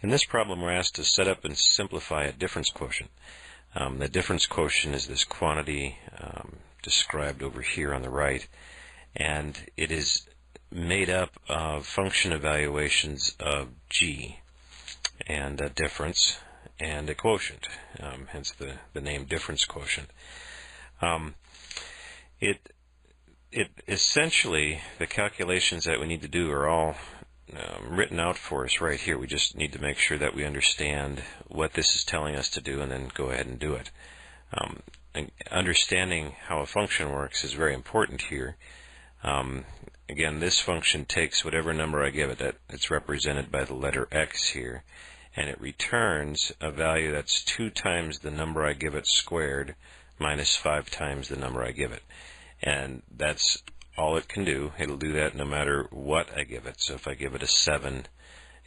In this problem, we're asked to set up and simplify a difference quotient. The difference quotient is this quantity described over here on the right, and it is made up of function evaluations of g and a difference and a quotient, hence the name difference quotient. It essentially, the calculations that we need to do are all written out for us right here. We just need to make sure that we understand what this is telling us to do and then go ahead and do it. Understanding how a function works is very important here. Again, this function takes whatever number I give it. It's represented by the letter x here, and it returns a value that's 2 times the number I give it squared minus 5 times the number I give it. And that's all it can do. It'll do that no matter what I give it. So if I give it a 7,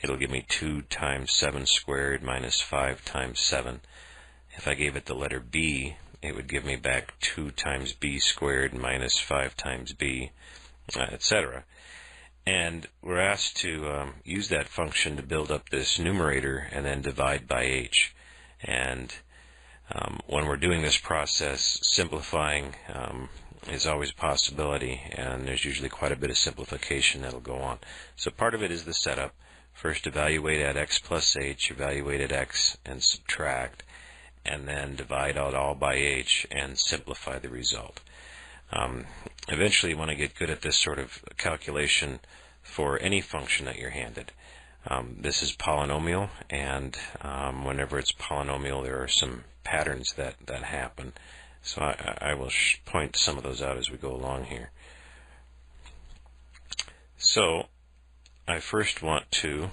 it'll give me 2 times 7 squared minus 5 times 7. If I gave it the letter b, it would give me back 2 times b squared minus 5 times b, etc. And we're asked to use that function to build up this numerator and then divide by h. And when we're doing this process, simplifying is always a possibility, and there's usually quite a bit of simplification that'll go on. So part of it is the setup. First evaluate at x plus h, evaluate at x and subtract, and then divide out all by h and simplify the result. Eventually you want to get good at this sort of calculation for any function that you're handed. This is polynomial, and whenever it's polynomial there are some patterns that happen. So I will point some of those out as we go along here. So I first want to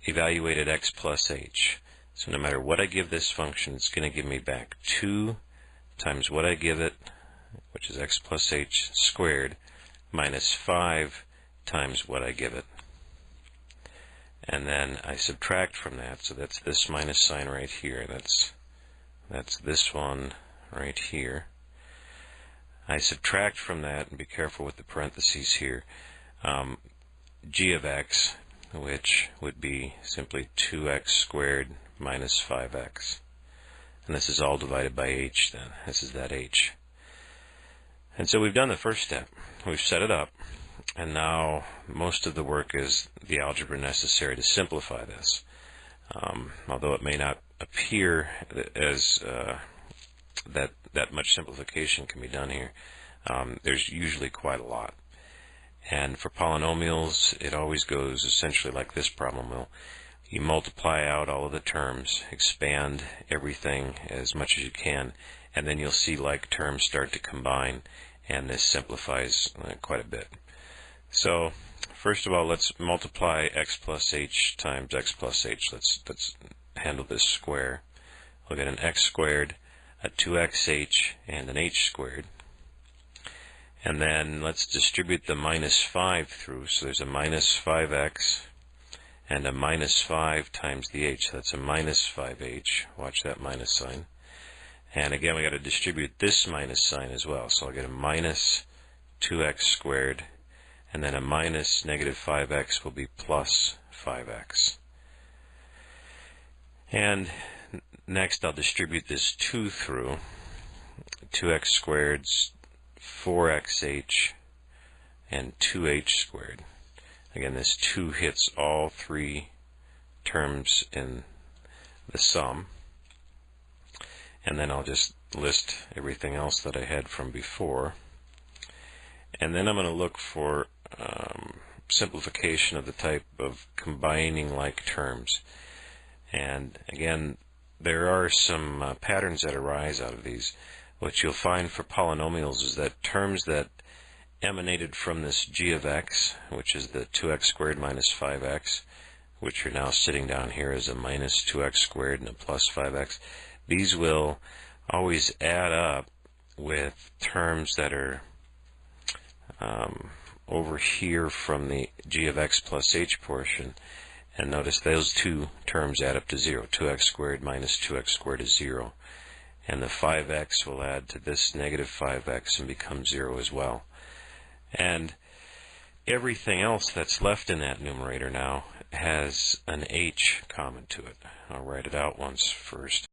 evaluate at x plus h. So no matter what I give this function, it's going to give me back 2 times what I give it, which is x plus h squared, minus 5 times what I give it. And then I subtract from that, so that's this minus sign right here. That's this one right here. I subtract from that, and be careful with the parentheses here, g of x, which would be simply 2x squared minus 5x. And this is all divided by h then. This is that h. And so we've done the first step. We've set it up, and now most of the work is the algebra necessary to simplify this. Although it may not appear as that much simplification can be done here, there's usually quite a lot. And for polynomials, it always goes essentially like this problem will. You multiply out all of the terms, expand everything as much as you can, and then you'll see like terms start to combine, and this simplifies quite a bit. So first of all, let's multiply x plus h times x plus h. Let's handle this square. We'll get an x squared, a 2xh, and an h squared. And then let's distribute the minus 5 through. So there's a minus 5x and a minus 5 times the h. So that's a minus 5h. Watch that minus sign. And again, we got to distribute this minus sign as well. So I'll get a minus 2x squared, and then a minus negative 5x will be plus 5x. And next I'll distribute this 2 through. 2x squared's 4xh and 2h squared. Again, this 2 hits all 3 terms in the sum. And then I'll just list everything else that I had from before. And then I'm going to look for simplification of the type of combining like terms. And again, there are some patterns that arise out of these. What you'll find for polynomials is that terms that emanated from this g of x, which is the 2x squared minus 5x, which are now sitting down here as a minus 2x squared and a plus 5x, these will always add up with terms that are over here from the g of x plus h portion. And notice those two terms add up to 0. 2x squared minus 2x squared is 0. And the 5x will add to this negative 5x and become 0 as well. And everything else that's left in that numerator now has an h common to it. I'll write it out once first.